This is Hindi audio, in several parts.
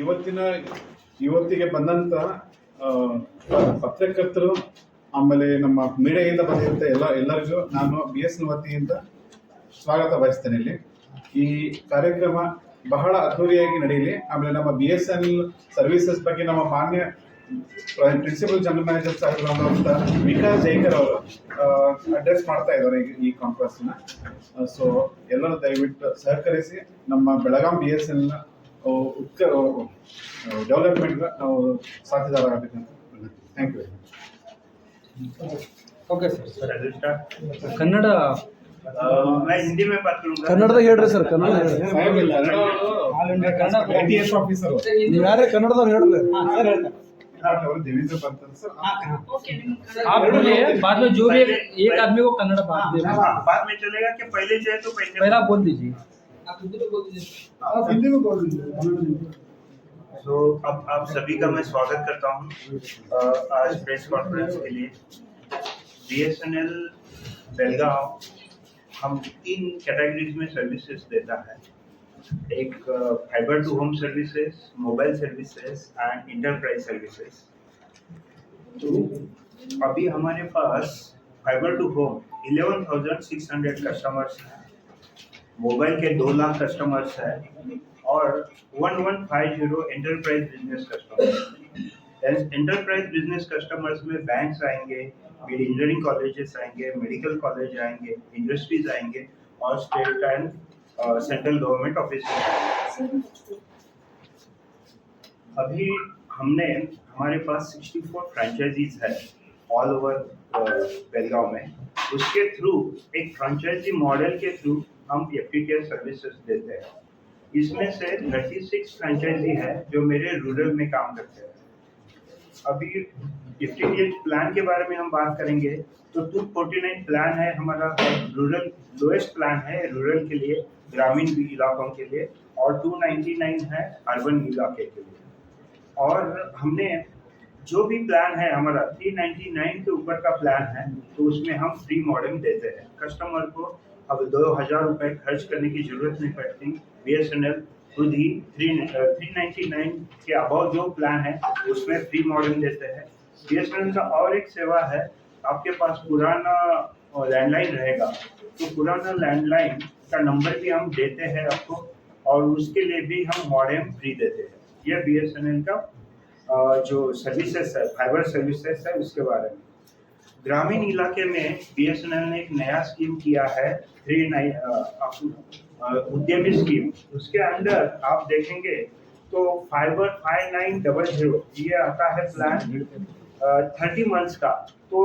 ಇವತ್ತಿನ ಇವತ್ತಿಗೆ ಬಂದಂತ ಪತ್ರಕರ್ತರು ಆಮೇಲೆ ನಮ್ಮ ಮೀಡಿಯಾದಿಂದ ಬಂದಿರುವಂಥ ಎಲ್ಲರಿಗೂ ನಾನು BSN ವತಿಯಿಂದ ಸ್ವಾಗತ ಬಯಸ್ತೇನೆ. ಇಲ್ಲಿ ಈ ಕಾರ್ಯಕ್ರಮ ಬಹಳ ಅದ್ದೂರಿಯಾಗಿ ನಡೆಯಲಿ. ಆಮೇಲೆ ನಮ್ಮ BSN ಸರ್ವಿಸಸ್ ಬಗ್ಗೆ ನಮ್ಮ ಮಾನ್ಯ ಪ್ರಿನ್ಸಿಪಲ್ ಜನರಲ್ ಮ್ಯಾನೇಜರ್ ಸಾಹೇಬರಾದಂಥ ವಿಕಾಸ್ ಜೈಕರ್ ಅವರು ಅಡ್ರೆಸ್ ಮಾಡ್ತಾ ಇದ್ದಾರೆ ಈ ಕಾನ್ಫರೆನ್ಸ್ನ. ಸೊ ಎಲ್ಲರೂ ದಯವಿಟ್ಟು ಸಹಕರಿಸಿ ನಮ್ಮ ಬೆಳಗಾಂ BSN ಡೆವಲಪ್ಮೆಂಟ್ಗೆ ನಾವು ಸಾಧ್ಯದಾರರಾಗಬೇಕಂತ. Thank you. Okay sir Kannada मैं हिंदी में बात करूंगा. ಕನ್ನಡದಾಗ ಹೇಳ್ರಿ ಸರ್. ಕನ್ನಡ ITS ಆಫೀಸರ್ ನೀವು ಯಾರೇ ಕನ್ನಡದವ್ರು ಹೇಳ್ರಿ. देवेंद्र पंतन सर. आप बोलिए, बाद में जो भी एक आदमी को कन्नड़ बाद में चलेगा कि पहले जाए तो पहला बोल दीजिए. आप हिंदी में बोल दीजिए. तो अब आप सभी का मैं स्वागत करता हूँ आज प्रेस कॉन्फ्रेंस के लिए. BSNL बेलगांव हम 3 कैटेगरीज में सर्विसेज देता है. एक fibre to home services, mobile services and enterprise services. तो अभी हमारे पास फाइबर टू होम 11,600 कस्टमर्स हैं, मोबाइल के 2 लाख कस्टमर्स हैं और 1150 enterprise business customers. Enterprise business customers में बैंक्स आएंगे, इंजीनियरिंग कॉलेजेस आएंगे, मेडिकल कॉलेज आएंगे, इंडस्ट्रीज आएंगे और state and central government office. अभी हमारे पास 64 फ्रेंचाइजीज है ऑल ओवर बेलगांव में. उसके थ्रू एक फ्रेंचाइजी मॉडल के थ्रू हम FTTH सर्विसेज देते हैं. इसमें से 36 फ्रेंचाइजी है जो मेरे रूरल में काम करते हैं. अभी FTTH प्लान के बारे में हम बात करेंगे तो 249 प्लान है हमारा रूरल, लोएस्ट प्लान है रूरल के लिए, ग्रामीण इलाकों के लिए, और 299 है अर्बन इलाके के लिए. और हमने जो भी प्लान है हमारा 399 के ऊपर का प्लान है तो उसमें हम फ्री मॉडेम देते हैं. कस्टमर को अब 2,000 रुपये खर्च करने की जरूरत नहीं पड़ती. BSNL खुद ही 399 के अबाव जो प्लान है उसमें फ्री मॉडेम देते हैं. BSNL का और एक सेवा है, आपके पास पुराना लैंडलाइन रहेगा तो पुराना लैंडलाइन का नंबर भी हम देते हैं आपको और उसके लिए भी हम मॉडेम फ्री देते हैं. यह BSNL का जो सर्विसेज है, फाइबर सर्विसेज है, उसके बारे में. ग्रामीण इलाके में BSNL ने एक नया स्कीम किया है, उद्यमी स्कीम. उसके अंदर आप देखेंगे तो फाइबर 5900 ये आता है प्लान 30 मंथ्स का. तो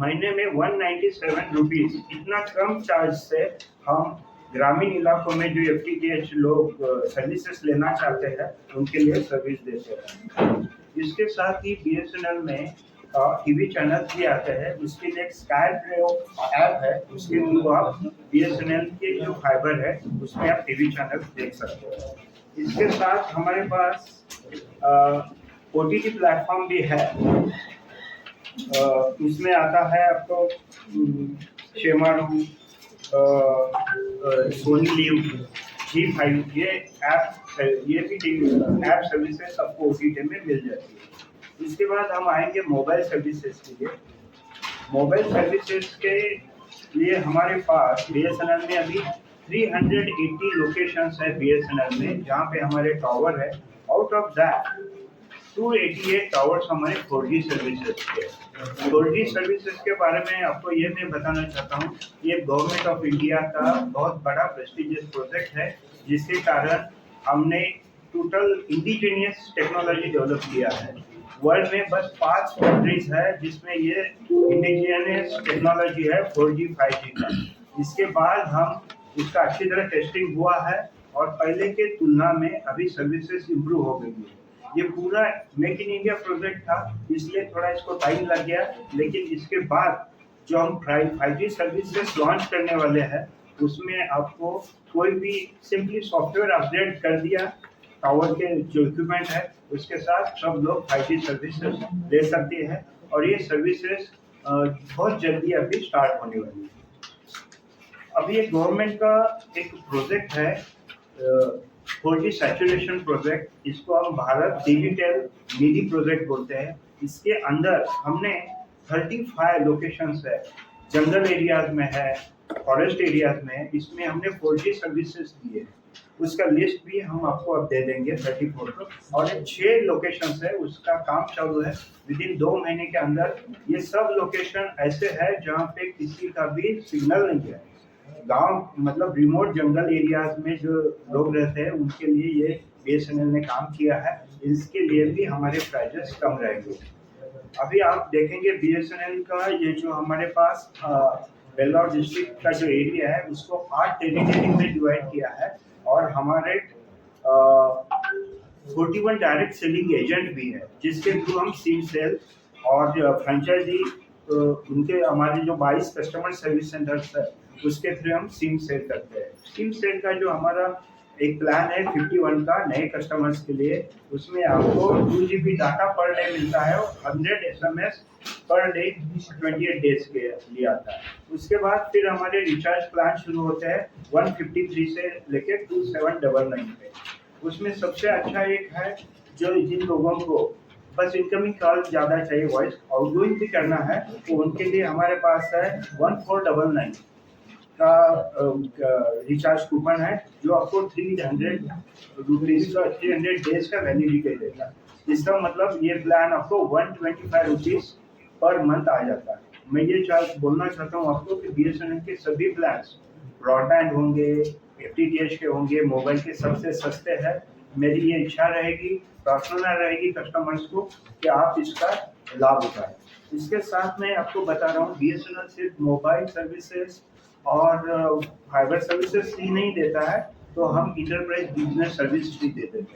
महीने में 197 रुपीज इतना कम चार्ज से हम ग्रामीण इलाकों में जो FTTH लोग सर्विसेज लेना चाहते हैं उनके लिए सर्विस देते हैं. इसके साथ ही BSNL में TV चैनल भी आते हैं. उसके लिए एक स्काई प्रो ऐप है, उसके थ्रू आप BSNL के जो फाइबर है उसमें आप TV चैनल देख सकते हैं. इसके साथ हमारे पास OTT प्लेटफॉर्म भी है. उसमें आता है आपको शेमारू, सोनी लिव, G5, ये भी ऐप सर्विसेज आपको OTT में मिल जाती है. इसके बाद हम आएंगे मोबाइल सर्विसेज के लिए. मोबाइल सर्विसेज के लिए हमारे पास BSNL में अभी 380 लोकेशंस है BSNL में जहाँ पे हमारे टावर है. आउट ऑफ दैट 288 टावर्स हमारे 4G सर्विसेज के. 4G सर्विसेज के बारे में आपको ये मैं बताना चाहता हूँ, ये गवर्नमेंट ऑफ इंडिया का बहुत बड़ा प्रेस्टिजियस प्रोजेक्ट है जिसके कारण हमने टोटल इंडिजीनियस टेक्नोलॉजी डेवलप किया है. वर्ल्ड में बस 5 कंट्रीज है जिसमें ये इंडिजीनियस टेक्नोलॉजी है 4G 5G का. इसके बाद हम इसका अच्छी तरह टेस्टिंग हुआ है और पहले के तुलना में अभी सर्विसेज इम्प्रूव हो गई है. ये पूरा मेक इन इंडिया प्रोजेक्ट था इसलिए थोड़ा इसको टाइम लग गया, लेकिन इसके बाद जो हम 5G सर्विसेज लॉन्च करने वाले हैं उसमें आपको कोई भी सिंपली सॉफ्टवेयर अपडेट कर दिया, टावर के जो इक्विपमेंट है उसके साथ सब लोग 5G सर्विसेज ले सकते हैं और ये सर्विसेज बहुत जल्दी अभी स्टार्ट होने वाली है. अभी एक गवर्नमेंट का एक प्रोजेक्ट है 4G सैचुरेशन प्रोजेक्ट, इसको हम भारत डिजिटल निधि प्रोजेक्ट बोलते हैं। इसके अंदर हमने 35 लोकेशंस है, जंगल एरियाज में है, फॉरेस्ट एरियाज में है, इसमें हमने 4G सर्विसेज दी है। उसका लिस्ट भी हम आपको अब दे देंगे 34 को। और 6 लोकेशंस है, उसका काम चालू है। विद इन 2 महीने के अंदर ये सब लोकेशन ऐसे है जहाँ पे किसी का भी सिग्नल नहीं है। गांव मतलब रिमोट जंगल एरियाज में जो लोग रहते हैं उनके लिए ये BSNL ने काम किया है। इसके लिए भी हमारे प्राइजेस कम रहेंगे। अभी आप देखेंगे BSNL का ये जो हमारे पास बेलगांव डिस्ट्रिक्ट का जो एरिया है उसको 8 टेरिटरी में डिवाइड किया है। और हमारे 41 डायरेक्ट सेलिंग एजेंट भी है, जिसके थ्रू हम सिम सेल और फ्रेंचाइजी उनके हमारे जो 22 कस्टमर सर्विस सेंटर्स है उसके थ्रू हम सिम सेल करते हैं। सिम सेल का जो हमारा एक प्लान है 51 का नए कस्टमर्स के लिए, उसमें आपको 2 GB डाटा पर डे मिलता है और 100 SMS पर डे 28 डेज के लिए आता है। उसके बाद फिर हमारे रिचार्ज प्लान शुरू होते हैं 153 से लेके 2799 पे। उसमें सबसे अच्छा एक है जो जिन लोगों को बस इनकमिंग कॉल ज़्यादा चाहिए, वॉइस आउटगोइंग भी करना है, तो उनके लिए हमारे पास है 1499 का रिचार्ज कूपन है, जो आपको 300 रुपीज़ का 300 डेज का वैलिडिटी देगा। इसका मतलब ये प्लान आपको 125 रुपीज़ पर मंथ आ जाता है। मैं ये बोलना चाहता हूँ आपको कि BSNL के सभी प्लान्स ब्रॉडबैंड होंगे, FTTH के होंगे, मोबाइल के सबसे सस्ते हैं। मेरी ये इच्छा रहेगी, प्रार्थना रहेगी कस्टमर्स को कि आप इसका लाभ उठाएं। इसके साथ मैं आपको बता रहा हूँ BSNL सिर्फ मोबाइल सर्विसेज और फाइबर सर्विसेज ही नहीं देता है, तो हम इंटरप्राइज बिजनेस सर्विस भी देते हैं।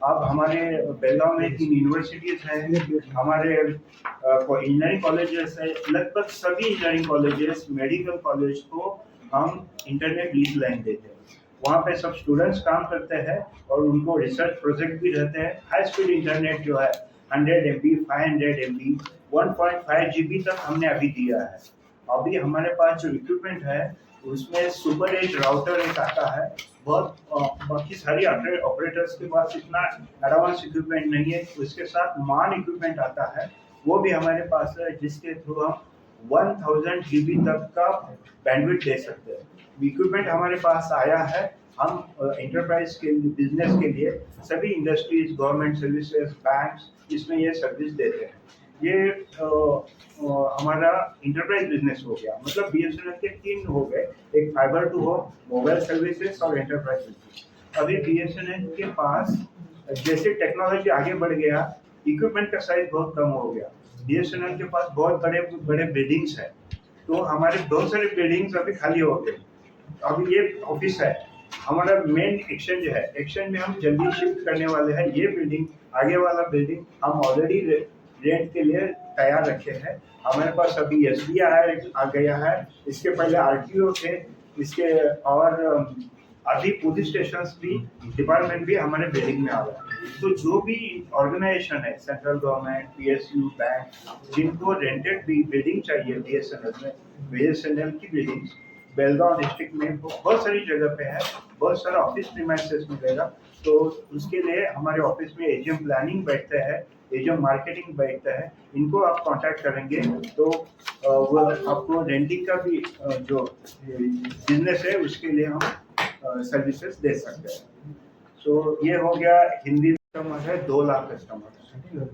अब हमारे बेलगांव में 3 यूनिवर्सिटीज हैं, हमारे इंजीनियरिंग कॉलेजेस है, लगभग सभी इंजीनियरिंग कॉलेजेस, मेडिकल कॉलेज को हम इंटरनेट लीज लाइन देते हैं। वहाँ पे सब स्टूडेंट्स काम करते हैं और उनको रिसर्च प्रोजेक्ट भी रहते हैं। हाई स्पीड इंटरनेट जो है 100 MB, 500 MB, 1.5 GB तक हमने अभी दिया है। अभी हमारे पास जो इक्विपमेंट है उसमें सुपर एज राउटर एक आता है। बहुत बाकी सारी ऑपरेटर्स के पास इतना एडवांस इक्विपमेंट नहीं है। उसके साथ मान इक्विपमेंट आता है, वो भी हमारे पास है, जिसके थ्रू हम 1000 GB तक का बैंडविड्थ दे सकते हैं। इक्विपमेंट हमारे पास आया है। हम एंटरप्राइज के लिए, बिजनेस के लिए, सभी इंडस्ट्रीज, गवर्नमेंट सर्विसेज, बैंक्स इसमें ये सर्विस देते हैं। ये हमारा इंटरप्राइज बिजनेस हो गया। मतलब BSNL के 3 हो गए, एक fibre to home, mobile services और एंटरप्राइज बिजनेस। अभी BSNL के पास जैसे टेक्नोलॉजी आगे बढ़ गया, इक्विपमेंट का साइज बहुत कम हो गया। BSNL के पास बहुत बड़े बड़े बिल्डिंग्स है, तो हमारे बहुत सारे बिल्डिंग्स अभी खाली हो गए। अभी ये ऑफिस है, हमारा मेन एक्सचेंज है, एक्सचेंज में हम जल्दी शिफ्ट करने वाले हैं। ये बिल्डिंग, आगे वाला बिल्डिंग हम ऑलरेडी रेंट के लिए तैयार रखे हैं। हमारे पास अभी SBI आ गया है, इसके पहले RTO थे, इसके और अभी पुलिस स्टेशन भी, डिपार्टमेंट भी हमारे बिल्डिंग में आ रहा है। तो जो भी ऑर्गेनाइजेशन है, सेंट्रल गवर्नमेंट, PSU, बैंक, जिनको रेंटेड भी बिल्डिंग चाहिए BSNL में, BSNL की बिल्डिंग्स बेलगांव डिस्ट्रिक्ट में बहुत सारी जगह पे है, बहुत सारा ऑफिस प्रीमाइसेस मिलेगा। तो उसके लिए हमारे ऑफिस में AGM प्लानिंग बैठते हैं, AGM मार्केटिंग बैठता है। इनको आप कांटेक्ट करेंगे तो वो आपको रेंटिंग का भी जो बिजनेस है उसके लिए हम सर्विसेज दे सकते हैं। तो ये हो गया हिंदी कस्टमर है 2 लाख कस्टमर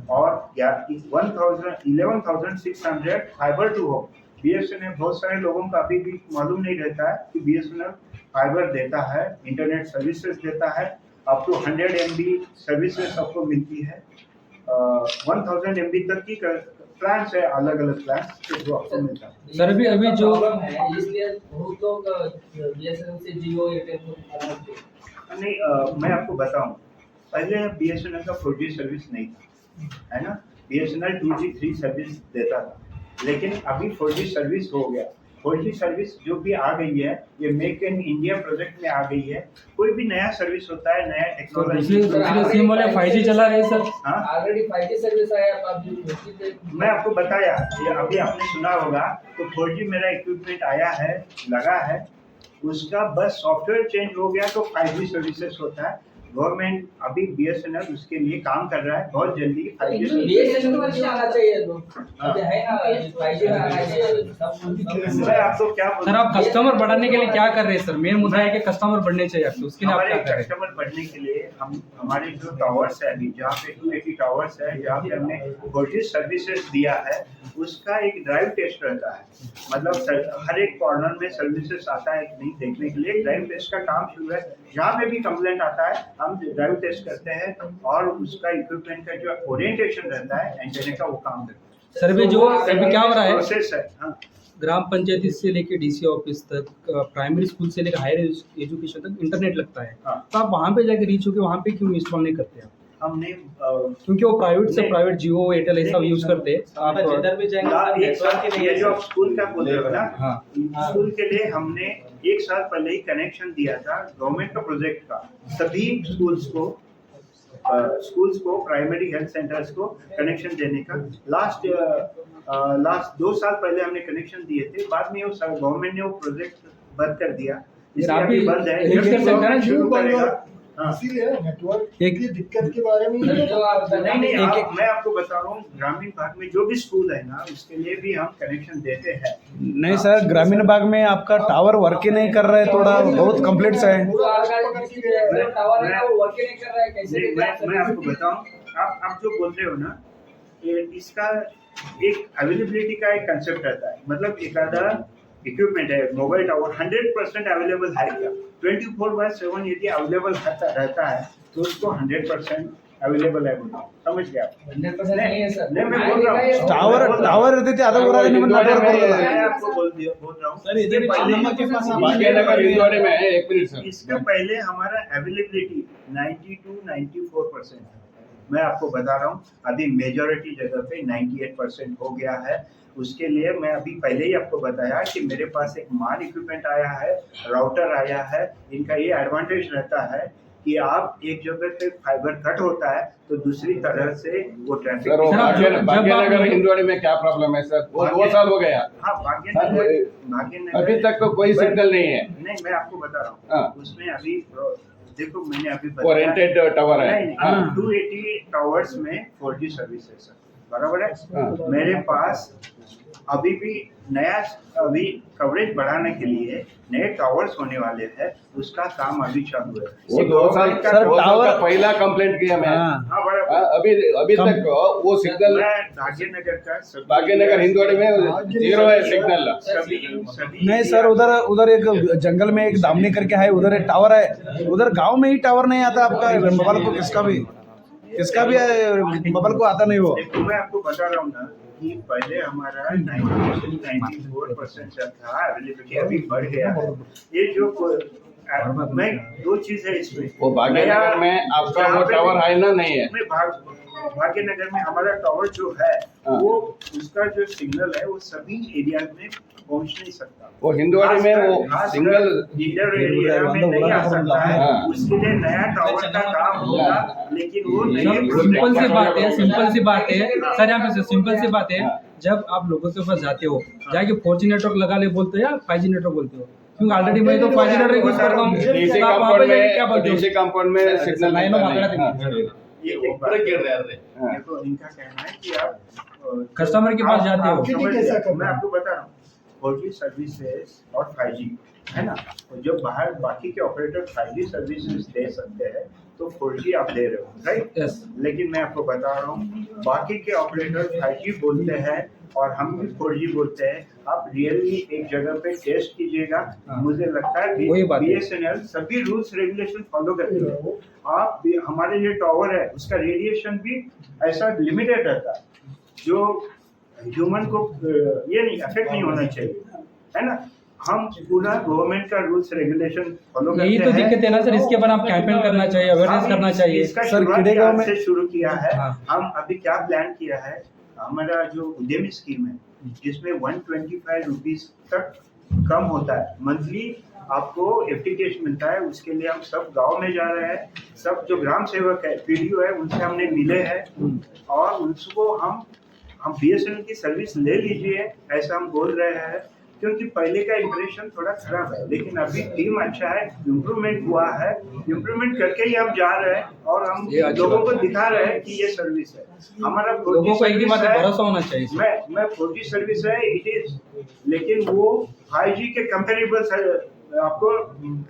और 11,600 फाइबर टू होम। BSNL बहुत सारे लोगों का अभी भी मालूम नहीं रहता है कि BSNL फाइबर देता है, इंटरनेट सर्विसेज देता है, अप टू 100 MB सर्विसेज आपको मिलती है। 1000 MB तक की प्लान है, अलग अलग प्लान जो आपको मिलता है। सर अभी जो प्रॉब्लम है, इसलिए बहुत लोग BSNL से जियो एयरटेल को नहीं, मैं आपको बताऊं, पहले BSNL का 4G सर्विस नहीं था, है ना। BSNL 2G 3 सर्विस देता था, लेकिन अभी 4G सर्विस हो गया। 4G सर्विस जो भी आ गई है, ये मेक इन इंडिया प्रोजेक्ट में आ गई है। कोई भी नया सर्विस होता है, नया टेक्नोलॉजी, दूसरे सिम वाले 5G चला रहे सर। हाँ, ऑलरेडी 5G सर्विस आया, आप मैं आपको बताया, ये अभी आपने सुना होगा। तो 4G मेरा इक्विपमेंट आया है, लगा है, उसका बस सॉफ्टवेयर चेंज हो गया तो 5G सर्विसेज होता है। गवर्नमेंट अभी BSNL उसके लिए काम कर रहा है, बहुत जल्दी 5G BSNL को नहीं आना चाहिए तो अभी है ना 5G में आना चाहिए सब मैं आपको क्या बोलूं? सर आप कस्टमर बढ़ाने के लिए क्या कर रहे हैं सर? मेन मुद्दा है कि कस्टमर बढ़ने चाहिए आपके, उसके लिए आप हमारे क्या कर रहे हैं? कस्टमर बढ़ने के लिए हम हमारे जो टावर्स है अभी जहाँ पे 280 टावर्स है जहाँ पे हमने 4G सर्विसेज दिया है उसका एक ड्राइव टेस्ट रहता है, मतलब हर एक कॉर्नर में सर्विसेज आता है कि नहीं देखने के लिए ड्राइव टेस्ट का काम शुरू है। जहाँ पे भी कंप्लेंट आता है हम ड्राइव टेस्ट करते हैं और उसका इक्विपमेंट का जो ओरिएंटेशन रहता है एंटीना का वो काम करते हैं। सर अभी जो अभी क्या हो रहा है, प्रोसेस है हाँ। ग्राम पंचायती से लेके DC ऑफिस तक, प्राइमरी स्कूल से लेकर हायर एजुकेशन तक इंटरनेट लगता है, हाँ। तो आप वहाँ पे जाके रीच होके वहाँ पे क्यों इंस्टॉल नहीं करते आप? हमने क्योंकि वो प्राइवेट से नहीं। प्राइवेट जियो एयरटेल ऐसा नहीं, यूज करते हैं आप। एक साल ये जो आप स्कूल का बोल रहे हो ना, हाँ। स्कूल के लिए हमने एक साल पहले ही कनेक्शन दिया था गवर्नमेंट का प्रोजेक्ट का सभी स्कूल्स को प्राइमरी हेल्थ सेंटर्स को कनेक्शन देने का। लास्ट 2 साल पहले हमने कनेक्शन दिए थे, बाद में वो गवर्नमेंट ने वो प्रोजेक्ट बंद कर दिया, इसलिए आप भी अभी बंद है। हेल्प कर सकते हैं ना? शुरू करेगा। हाँ। इसीलिए नेटवर्क एक- की दिक्कत के बारे में ही जो आप नहीं एक- मैं आपको बता रहा हूँ ग्रामीण भाग में जो भी स्कूल है ना उसके लिए भी हम कनेक्शन देते हैं। नहीं सर, ग्रामीण भाग में आपका टावर वर्क ही नहीं कर रहा है, थोड़ा बहुत कंप्लेंट्स है। पूरा आकार जो टावर है ना वो वर्क ही नहीं कर रहा है, कैसे नहीं, देते मैं आपको बताऊं, आप जो बोल रहे हो ना इसका एक अवेलेबिलिटी का एक कंसेप्ट रहता है, मतलब एक आधा इक्विपमेंट है मोबाइल टावर 100% अवेलेबल है क्या? 24/7 यदि अवेलेबल रहता है तो उसको 100% अवेलेबल है बोलो, समझ गया? 100% नहीं है सर। नहीं, मैं बोल रहा हूँ टावर रहते थे आधा बोला नहीं, नेटवर्क मैं आपको बोल रहा हूँ सर, इधर भाग्यनगर हिंदवाड़े में है, एक मिनट सर। इसका पहले हमारा अवेलेबिलिटी 90 to 94% है। मैं आपको बता रहा हूँ अभी मेजॉरिटी जगह पे 98% हो गया है। उसके लिए मैं अभी पहले ही आपको बताया कि मेरे पास एक माल इक्विपमेंट आया है, राउटर आया है। इनका ये एडवांटेज रहता है कि आप एक जगह पे फाइबर कट होता है तो दूसरी तरह से वो ट्रैफिक सर वो सर, आप जब भाग्यनगर आप- हिंदवाड़े में क्या प्रॉब्लम है सर? वो 2 साल हो गया, हाँ भाग्यनगर अभी तक तो कोई सिग्नल नहीं है। नहीं, मैं आपको बता रहा हूँ हाँ। उसमें अभी देखो मैंने अभी वो रेंटेड टावर है। नहीं, हाँ। 280 टावर्स में 4G सर्विस है सर, बराबर है। हाँ। मेरे पास अभी भी नया अभी कवरेज बढ़ाने के लिए नए टावर्स होने वाले हैं, उसका काम अभी चालू है। वो 2 साल का सर, 2 साल टावर- का पहला कंप्लेंट किया मैं। हाँ। हाँ, बराबर। हाँ, अभी तक वो सिग्नल मैं भाग्यनगर का भाग्यनगर हिंदवाड़े में 0 है सिग्नल। सभी नहीं सर, उधर एक जंगल में एक दामनी करके है, उधर एक टावर है, उधर गांव में ही टावर नहीं आता आपका मोबाइल को, किसका भी मोबाइल को आता नहीं वो। देखो मैं आपको बता रहा हूँ ना कि पहले हमारा 94% था अवेलेबिलिटी, अभी बढ़ गया है। ये जो मैं 2 चीज है इसमें, वो भाग्यनगर में आपका वो टावर है ना, नहीं है? नहीं, भाग्यनगर में हमारा टावर जो है हाँ। वो उसका जो सिग्नल है वो सभी एरिया में पहुंच नहीं सकता। वो हिंदवाड़े में वो सिंगल इंडर एरिया में नहीं आ सकता है, हाँ। उसके लिए नया टावर का काम होगा, लेकिन वो नए सिंपल सी बात है, सिंपल सी बात है हाँ। सर, यहाँ पे सिंपल सी बात है। हाँ। जब आप लोगों के पास जाते हो, जाके 4G नेटवर्क लगा ले बोलते हो या 5G नेटवर्क बोलते हो? क्योंकि ऑलरेडी मैं तो 5G नेटवर्क यूज करता हूँ, डीसी तो आप वहाँ पे जाके क्या बोलते हो? कंपाउंड में सिग्नल लाइन में पकड़ा नहीं देते है। ये एक बात है। देखो इनका कहना है कि आप कस्टमर के पास जाते हो। आप समझ कैसा गए। करना मैं है? आपको बता रहा हूँ 4G सर्विसेज और 5G है ना, और जब बाहर बाकी के ऑपरेटर 5G सर्विसेज दे सकते हैं तो 4G आप दे रहे हो, राइट? Yes. लेकिन मैं आपको बता रहा हूँ बाकी के ऑपरेटर 5G बोलते हैं और हम भी 4G बोलते हैं। आप रियली एक जगह पे टेस्ट कीजिएगा, मुझे लगता है वही बात है। BSNL सभी रूल्स रेगुलेशन फॉलो करती है। आप हमारे जो टावर है उसका रेडिएशन भी ऐसा लिमिटेड रहता है जो ह्यूमन को ये नहीं अफेक्ट नहीं होना चाहिए, है ना। हम पूरा गवर्नमेंट का रूल्स रेगुलेशन फॉलो करते हैं। यही तो दिक्कत है ना सर, इसके ऊपर आप कैंपेन करना चाहिए, अवेयरनेस करना चाहिए। इसका सर, शुरुआत कीड़े गाँव आज में- से शुरू किया है। हाँ। हम अभी क्या प्लान किया है, हमारा जो उद्यमी स्कीम है जिसमें 125 रुपीज तक कम होता है मंथली, आपको FTTH मिलता है। उसके लिए हम सब गांव में जा रहे हैं, सब जो ग्राम सेवक है PDO है उनसे हमने मिले हैं और उनको हम BSNL की सर्विस ले लीजिए ऐसा हम बोल रहे हैं, क्योंकि पहले का इम्प्रेशन थोड़ा खराब है, लेकिन अभी टीम अच्छा है, इम्प्रूवमेंट हुआ है, इम्प्रूवमेंट करके ही हम जा रहे हैं और हम ये अच्छी लोगों बात को है। दिखा रहे हैं कि ये सर्विस है हमारा। 4G लोगों को एक ही सर्विस बात है, भरोसा होना चाहिए सर। मैं 4G सर्विस है इट इज, लेकिन वो 5G के कंपेरेबल आपको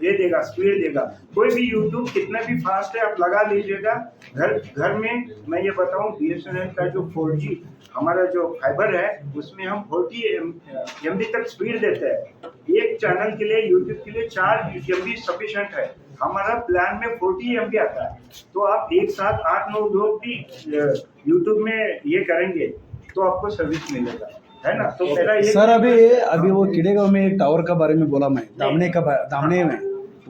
ये देगा, स्पीड देगा। कोई भी यूट्यूब कितना भी फास्ट है आप लगा लीजिएगा घर में। मैं ये बताऊं BSNL का जो 4G हमारा जो फाइबर है उसमें हम 40 MB तक स्पीड देते हैं। एक चैनल के लिए, यूट्यूब के लिए 4 MB सफिशिएंट है। हमारा प्लान में 40 MB आता है, तो आप एक साथ 8-9 लोग भी यूट्यूब में ये करेंगे तो आपको सर्विस मिलेगा, है ना। तो मेरा ये सर अभी वो किडेगांव में एक टावर का बारे में बोला मैं, दामने में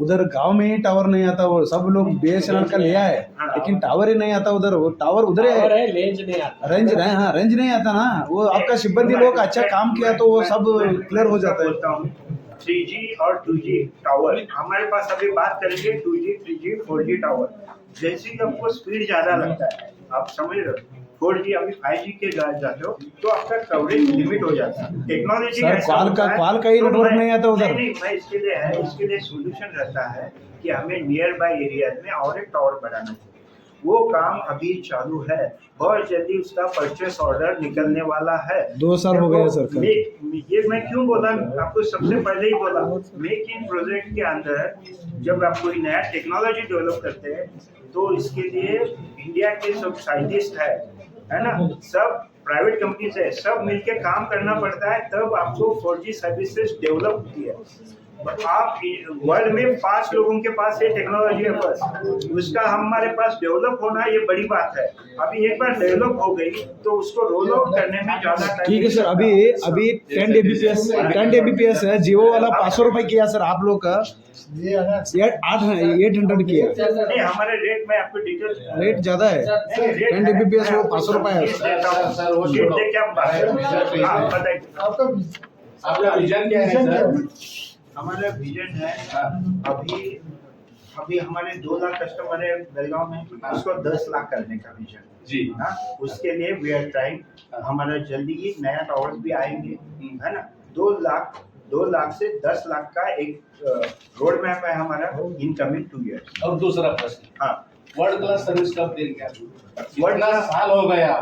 उधर गांव में ही टावर नहीं आता। वो सब लोग BSNL का लिया है लेकिन टावर ही नहीं आता उधर। वो टावर उधर है, रेंज नहीं आता। रेंज नहीं आता ना। वो आपका सिब्बंदी लोग अच्छा काम किया तो वो सब क्लियर हो जाता है। बोलता हूँ 3G और 2G टावर हमारे पास अभी बात करेंगे। 2G 3G 4G टावर जैसे कि आपको स्पीड ज्यादा लगता है, आप समझ रहे हो। 4G अभी 5G के जाते हो तो आपका कवरेज लिमिट हो जाता है। टेक्नोलॉजी सर, कॉल का ही नेटवर्क नहीं आता उधर। नहीं, मैं इसके लिए सोल्यूशन रहता है कि हमें नियर बाय एरियाज में और एक टावर बढ़ाना चाहिए। वो काम अभी चालू है, बहुत जल्दी उसका परचेस ऑर्डर निकलने वाला है। 2 साल हो गए सर। ये मैं क्यों बोला, आपको सबसे पहले ही बोला, मेक इन प्रोजेक्ट के अंदर जब आप कोई नया टेक्नोलॉजी डेवलप करते हैं तो इसके लिए इंडिया के सब साइंटिस्ट है ना, सब प्राइवेट कंपनीज है, सब मिलके काम करना पड़ता है, तब आपको 4G सर्विसेज डेवलप होती है। आप वर्ल्ड में 5 लोगों के पास ये टेक्नोलॉजी है बस, उसका हमारे पास डेवलप होना ये बड़ी बात है। अभी एक बार डेवलप हो गई तो उसको रोल आउट करने में ज्यादा टाइम। ठीक है सर। अभी 10 Mbps है। जियो वाला 500 रुपए किया सर आप लोग का, ये है ना 800 किया। नहीं, हमारे रेट में आपको डिटेल रेट ज्यादा है। 10 Mbps वो 500 रुपए है। सर, वो छोड़ो। बताइए आपका आपका विजन क्या है सर? हमारा विजन है अभी हमारे 2 लाख कस्टमर है बेलगांव में, उसको 10 लाख करने का विजन जी हाँ। उसके लिए वी आर ट्राइंग। हमारा जल्दी ही नया टावर्स भी आएंगे, है ना। 2 लाख से 10 लाख का एक रोड मैप है हमारा इन कमिंग 2 ईयर्स। और दूसरा प्रश्न, हाँ वर्ल्ड क्लास सर्विस कब देंगे आप? वर्ल्ड क्लास साल हो गया,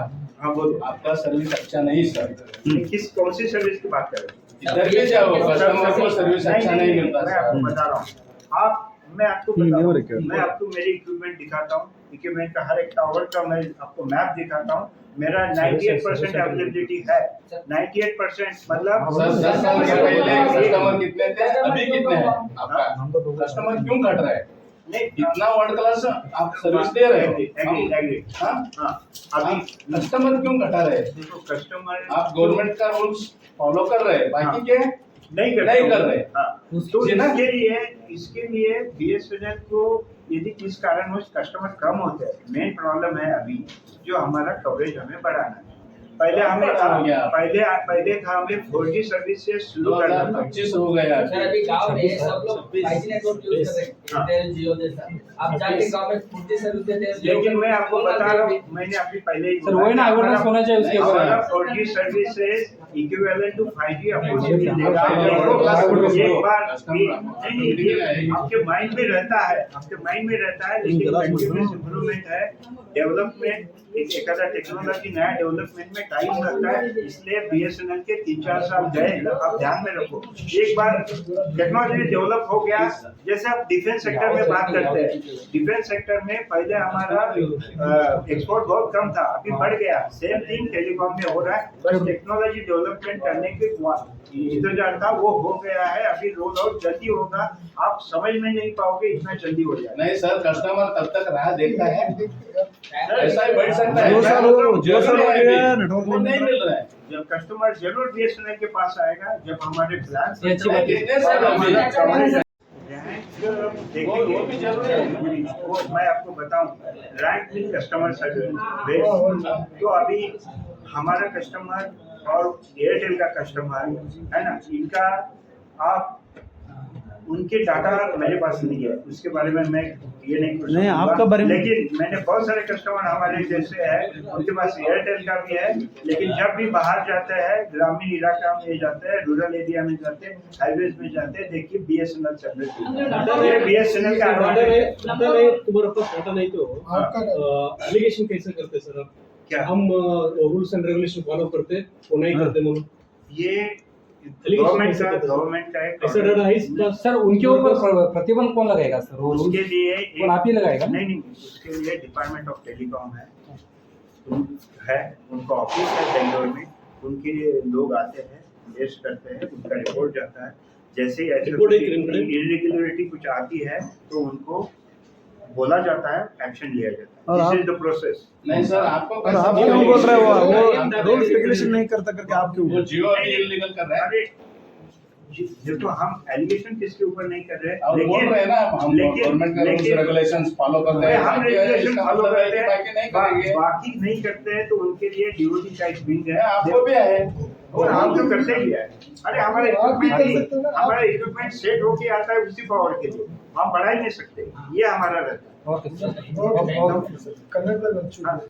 हाँ बोलो। आपका सर्विस अच्छा नहीं सर। कौन सी सर्विस की बात कर रहे हैं? इधर के जाओ, कस्टमर को सर्विस अच्छा नहीं मिलता मैं आपको सर। बता रहा हूँ। मैं आपको मेरी इक्विपमेंट दिखाता हूँ। इक्विपमेंट का हर एक टावर का मैं आपको मैप दिखाता हूँ। मेरा 98% अवेलेबिलिटी है। 98% मतलब सर 10 साल के पहले कस्टमर कितने थे, अभी कितने हैं आपका? कस्टमर क्यों घट रहे हैं? नहीं, इतना वर्ल्ड क्लास आप सर्विस दे रहे हो, एग्री। हाँ? हाँ, अभी कस्टमर क्यों घटा रहे हैं? देखो कस्टमर आप गवर्नमेंट का रूल्स फॉलो कर रहे हैं, बाकी के नहीं कर रहे। हाँ, तो इसके लिए BSNL को यदि किस कारण कस्टमर कम होते हैं, मेन प्रॉब्लम है अभी जो हमारा कवरेज हमें बढ़ाना है। पहले था हमें 4G सर्विस से शुरू करना था। 2025 हो गया। सर अभी गांव में सब लोग 5G नेटवर्क यूज कर रहे हैं, एयरटेल जियो जैसा। आप जाके गांव में 4G सर्विस देते हैं, लेकिन मैं आपको बता रहा हूँ, मैंने आपकी पहले ही सर वही ना अवेयरनेस होना चाहिए उसके बारे में। 4G services equivalent to 5G opportunity देगा। एक बार आपके माइंड में रहता है, लेकिन कंटिन्यूअस इंप्रूवमेंट है, डेवलपमेंट। एक आधा टेक्नोलॉजी नया डेवलपमेंट में टाइम लगता है, इसलिए BSNL के 3-4 साल गए। आप ध्यान में रखो, एक बार टेक्नोलॉजी डेवलप हो गया, जैसे आप डिफेंस सेक्टर में बात करते हैं, डिफेंस सेक्टर में पहले हमारा एक्सपोर्ट बहुत कम था, अभी बढ़ गया। सेम थिंग टेलीकॉम में हो रहा है, बस टेक्नोलॉजी डेवलपमेंट करने के इंतजार था, वो हो गया है। अभी रोल आउट जल्दी होगा, आप समझ में नहीं पाओगे, इतना जल्दी हो जाएगा। नहीं सर, कस्टमर तब तक राह देखता है, ऐसा ही बढ़ सकता है। 2 साल हो गया नेटवर्क नहीं मिल रहा है। जब कस्टमर जरूर BSNL के पास आएगा, जब हमारे प्लान ये अच्छी बात है। कितने साल हो गए? वो भी जरूरी है। वो मैं आपको बताऊं, रैंक इन कस्टमर सर्विस। तो अभी हमारा कस्टमर और एयरटेल का कस्टमर है ना, इनका आप उनके डाटा मेरे पास नहीं है, उसके बारे में मैं ये नहीं कुछ नहीं, होगा। आपका बारे में- लेकिन मैंने बहुत सारे कस्टमर हमारे जैसे हैं, उनके पास एयरटेल का भी है, लेकिन जब भी बाहर जाते हैं, ग्रामीण इलाका में जाते हैं, रूरल एरिया में जाते हैं, हाईवेज में जाते हैं, देखिए BSNL सर्विस, ये BSNL का advantage है। तुम्हारे पास डाटा नहीं तो आपका एलिगेशन कैसे करते सर आप? क्या हम रूल्स एंड रेगुलेशन फॉलो करते वो नहीं हाँ। करते म्हणून ये Allegation कैसे करते सर? गवर्नमेंट का एक ऐसा डाटा है इस पास सर उनके ऊपर प्रतिबंध कौन लगाएगा सर? वो उसके rules लिए कौन आप ही लगाएगा? नहीं नहीं, उसके लिए डिपार्टमेंट ऑफ टेलीकॉम है, उनका ऑफिस है बेंगलोर में, उनके लोग आते हैं, टेस्ट करते हैं, उनका रिपोर्ट जाता है, जैसे ही ऐसे Report एक criminal- इरेगुलरिटी कुछ आती है तो उनको बोला जाता है, एक्शन लिया जाता और है। आप- दिस इज द प्रोसेस। नहीं सर, आपको और आप क्यों बोल रहे हो वो रूल्स रेगुलेशन नहीं करता करके आप क्यों वो बोल जियो अभी इलीगल कर रहा है। अरे देखो, हम एलिगेशन किसके ऊपर नहीं कर रहे, अब बोल रहे हैं ना, हम गवर्नमेंट का रूल्स रेगुलेशंस फॉलो करते हैं। हम बाकी रेगुलेशन इसका फॉलो मतलब है करते कि बाकी नहीं हैं, करेंगे। बाकी नहीं करते हैं तो उनके लिए DOT का एक विंग है, आपको भी है। और हम तो करते ही है। अरे हमारे आप भी कर सकते हो ना, आप- हमारा इक्विपमेंट सेट होके आता है उसी पावर के लिए, हम बढ़ा ही नहीं सकते, ये हमारा रहता है। ओके सर कन्नड़ में बच्चों